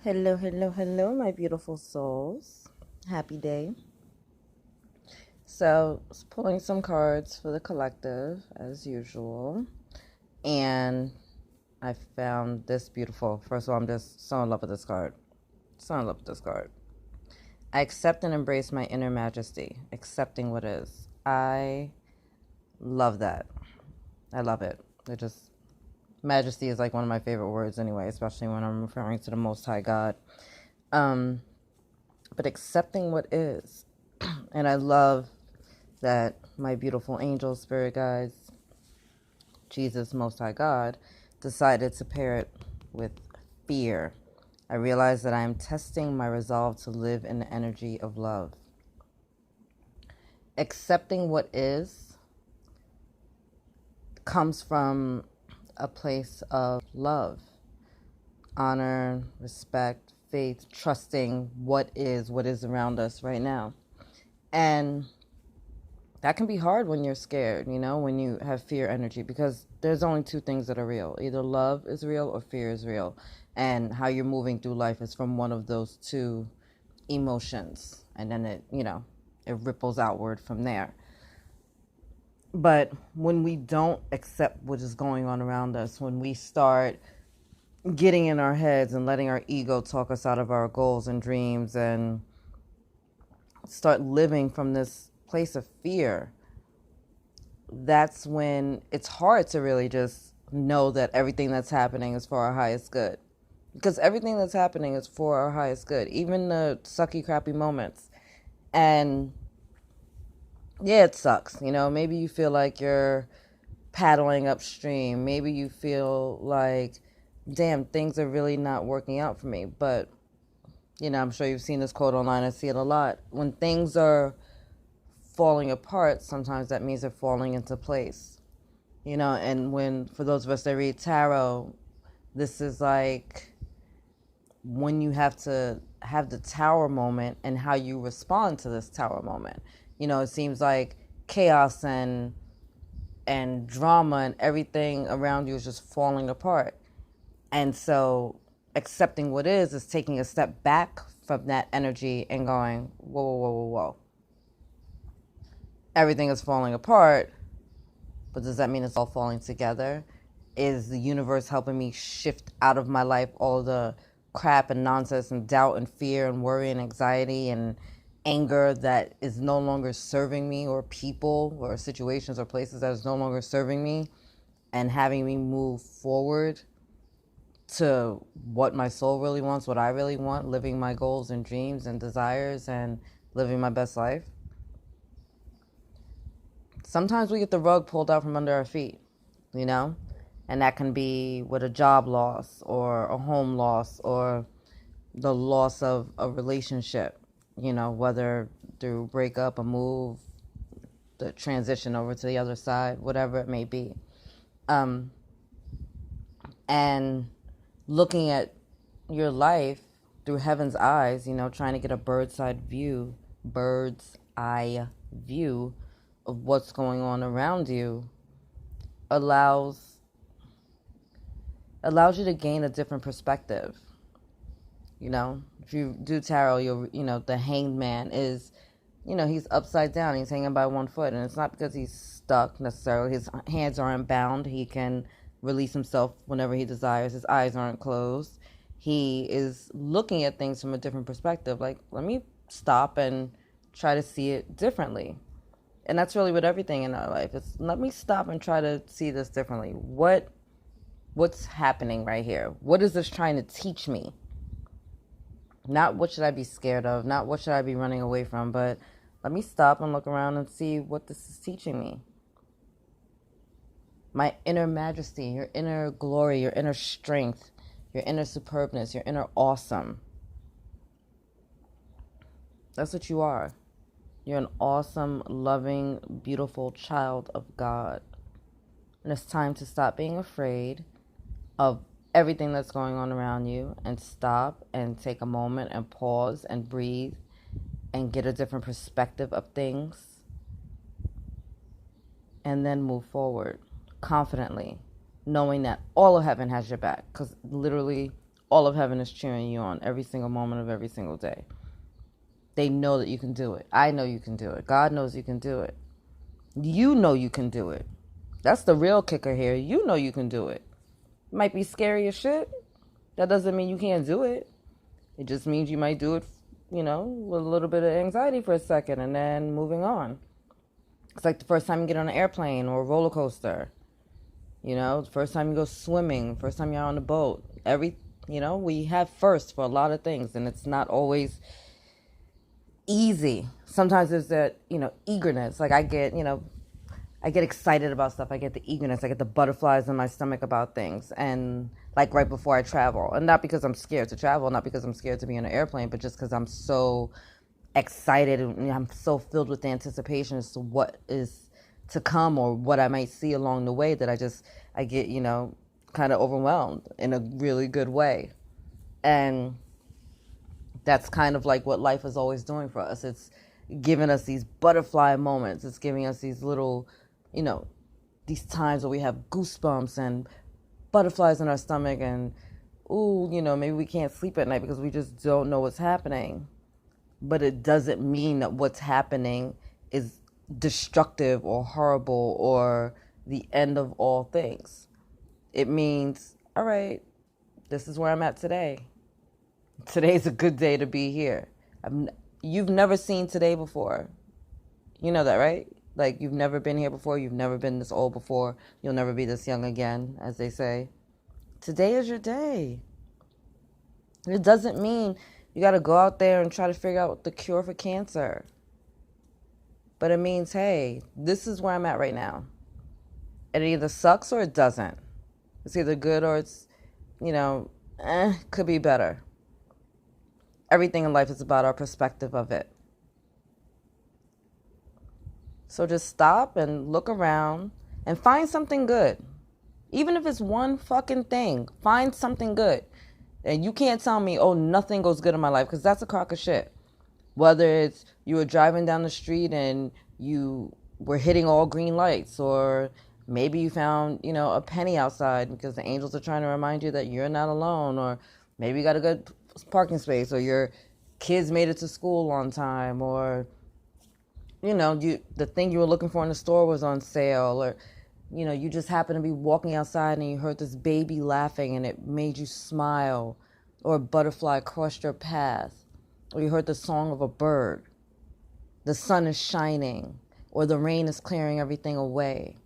Hello, hello, hello, my beautiful souls. Happy day. So, I was pulling some cards for the collective as usual, and I found this beautiful. First of all, I'm just so in love with this card. So in love with this card. I accept and embrace my inner majesty, accepting what is. I love that. I love it. Majesty is like one of my favorite words anyway, especially when I'm referring to the Most High God. Um, but accepting what is. And I love that my beautiful angel spirit guides, Jesus, Most High God, decided to pair it with fear. I realize that I am testing my resolve to live in the energy of love. Accepting what is comes from a place of love, honor, respect, faith, trusting what is around us right now. And that can be hard when you're scared, when you have fear energy, because there's only two things that are real. Either love is real or fear is real. And how you're moving through life is from one of those two emotions. And then it ripples outward from there. But when we don't accept what is going on around us, when we start getting in our heads and letting our ego talk us out of our goals and dreams and start living from this place of fear, that's when it's hard to really just know that everything that's happening is for our highest good. Because everything that's happening is for our highest good, even the sucky, crappy moments. And yeah, it sucks. Maybe you feel like you're paddling upstream. Maybe you feel like, damn, things are really not working out for me. But, I'm sure you've seen this quote online. I see it a lot. When things are falling apart, sometimes that means they're falling into place. And for those of us that read tarot, this is like when you have to have the tower moment and how you respond to this tower moment. It seems like chaos and drama and everything around you is just falling apart. And so accepting what is taking a step back from that energy and going, whoa, whoa, whoa, whoa, whoa. Everything is falling apart. But does that mean it's all falling together? Is the universe helping me shift out of my life all the crap and nonsense and doubt and fear and worry and anxiety and anger that is no longer serving me, or people or situations or places that is no longer serving me, and having me move forward to what my soul really wants, what I really want, living my goals and dreams and desires and living my best life? Sometimes we get the rug pulled out from under our feet, you know? And that can be with a job loss or a home loss or the loss of a relationship, whether through breakup, a move, the transition over to the other side, whatever it may be. And looking at your life through heaven's eyes, trying to get a bird's eye view of what's going on around you allows you to gain a different perspective. If you do tarot, the hanged man is, he's upside down. He's hanging by one foot, and it's not because he's stuck necessarily. His hands aren't bound. He can release himself whenever he desires. His eyes aren't closed. He is looking at things from a different perspective. Like, let me stop and try to see it differently. And that's really with everything in our life. It's let me stop and try to see this differently. What's happening right here? What is this trying to teach me? Not what should I be scared of, not what should I be running away from, but let me stop and look around and see what this is teaching me. My inner majesty, your inner glory, your inner strength, your inner superbness, your inner awesome. That's what you are. You're an awesome, loving, beautiful child of God. And it's time to stop being afraid of everything that's going on around you and stop and take a moment and pause and breathe and get a different perspective of things, and then move forward confidently, knowing that all of heaven has your back, because literally all of heaven is cheering you on every single moment of every single day. They know that you can do it. I know you can do it. God knows you can do it. You know you can do it. That's the real kicker here. You know you can do it. It might be scary as shit. That doesn't mean you can't do it. It just means you might do it, with a little bit of anxiety for a second and then moving on. It's like the first time you get on an airplane or a roller coaster. The first time you go swimming, first time you're on a boat. We have first for a lot of things, and it's not always easy. Sometimes there's that, eagerness. Like I get excited about stuff. I get the eagerness. I get the butterflies in my stomach about things. And like right before I travel. And not because I'm scared to travel, not because I'm scared to be on an airplane, but just because I'm so excited and I'm so filled with anticipation as to what is to come or what I might see along the way that I get, kind of overwhelmed in a really good way. And that's kind of like what life is always doing for us. It's giving us these butterfly moments. It's giving us these little, these times where we have goosebumps and butterflies in our stomach and, maybe we can't sleep at night because we just don't know what's happening. But it doesn't mean that what's happening is destructive or horrible or the end of all things. It means, all right, this is where I'm at today. Today's a good day to be here. You've never seen today before. You know that, right? Like, you've never been here before. You've never been this old before. You'll never be this young again, as they say. Today is your day. It doesn't mean you got to go out there and try to figure out the cure for cancer. But it means, hey, this is where I'm at right now. And it either sucks or it doesn't. It's either good or it's, could be better. Everything in life is about our perspective of it. So just stop and look around and find something good. Even if it's one fucking thing, find something good. And you can't tell me, oh, nothing goes good in my life, because that's a crock of shit. Whether it's you were driving down the street and you were hitting all green lights, or maybe you found, a penny outside because the angels are trying to remind you that you're not alone, or maybe you got a good parking space, or your kids made it to school on time, or, the thing you were looking for in the store was on sale, or, you just happened to be walking outside and you heard this baby laughing and it made you smile, or a butterfly crossed your path, or you heard the song of a bird, the sun is shining, or the rain is clearing everything away.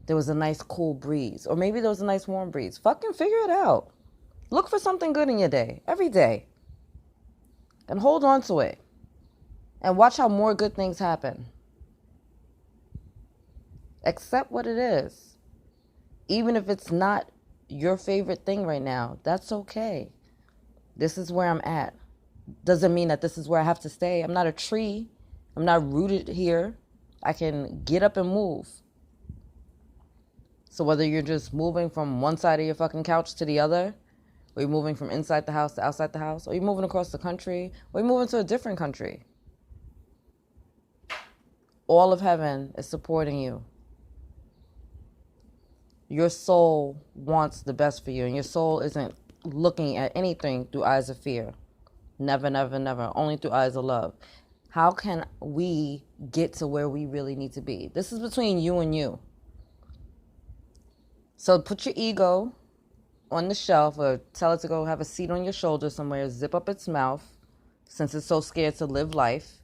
There was a nice cool breeze, or maybe there was a nice warm breeze. Fucking figure it out. Look for something good in your day, every day, and hold on to it, and watch how more good things happen. Accept what it is. Even if it's not your favorite thing right now, that's okay. This is where I'm at. Doesn't mean that this is where I have to stay. I'm not a tree. I'm not rooted here. I can get up and move. So whether you're just moving from one side of your fucking couch to the other, or you're moving from inside the house to outside the house, or you're moving across the country, or you're moving to a different country, all of heaven is supporting you. Your soul wants the best for you, and your soul isn't looking at anything through eyes of fear. Never, never, never. Only through eyes of love. How can we get to where we really need to be? This is between you and you. So put your ego on the shelf, or tell it to go have a seat on your shoulder somewhere, zip up its mouth, since it's so scared to live life.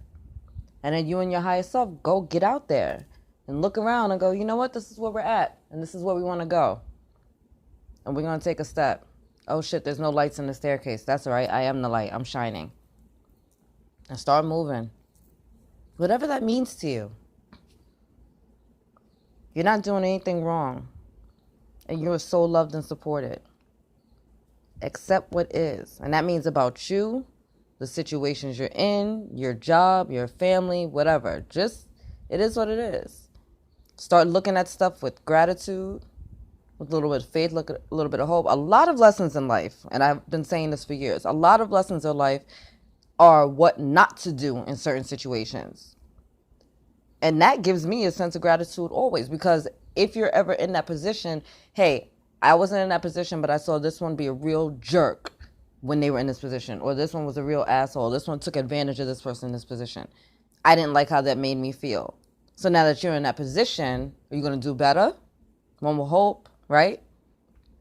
And then you and your higher self, go get out there and look around and go, you know what, this is where we're at, and this is where we want to go. And we're going to take a step. Oh shit, there's no lights in the staircase. That's all right, I am the light, I'm shining. And start moving. Whatever that means to you. You're not doing anything wrong. And you are so loved and supported. Accept what is. And that means about you, the situations you're in, your job, your family, whatever. Just, it is what it is. Start looking at stuff with gratitude, with a little bit of faith, a little bit of hope. A lot of lessons in life, and I've been saying this for years, a lot of lessons in life are what not to do in certain situations. And that gives me a sense of gratitude always, because if you're ever in that position, hey, I wasn't in that position, but I saw this one be a real jerk. when they were in this position, or this one was a real asshole, this one took advantage of this person in this position. I didn't like how that made me feel. So now that you're in that position, are you going to do better? One will hope, right?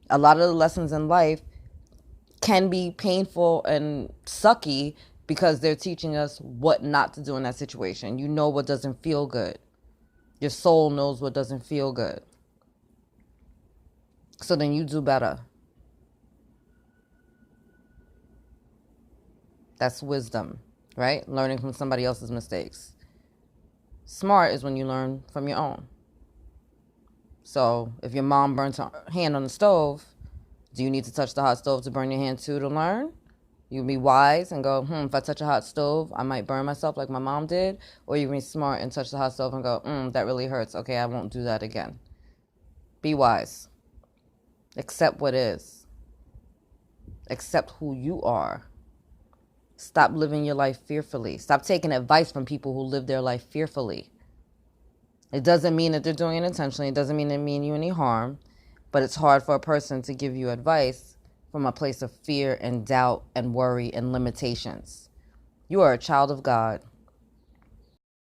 A lot of the lessons in life can be painful and sucky because they're teaching us what not to do in that situation. You know what doesn't feel good. Your soul knows what doesn't feel good. So then you do better. That's wisdom, right? Learning from somebody else's mistakes. Smart is when you learn from your own. So if your mom burns her hand on the stove, do you need to touch the hot stove to burn your hand too to learn? You be wise and go, if I touch a hot stove, I might burn myself like my mom did. Or you be smart and touch the hot stove and go, that really hurts. Okay, I won't do that again. Be wise. Accept what is. Accept who you are. Stop living your life fearfully. Stop taking advice from people who live their life fearfully. It doesn't mean that they're doing it intentionally. It doesn't mean they mean you any harm. But it's hard for a person to give you advice from a place of fear and doubt and worry and limitations. You are a child of God.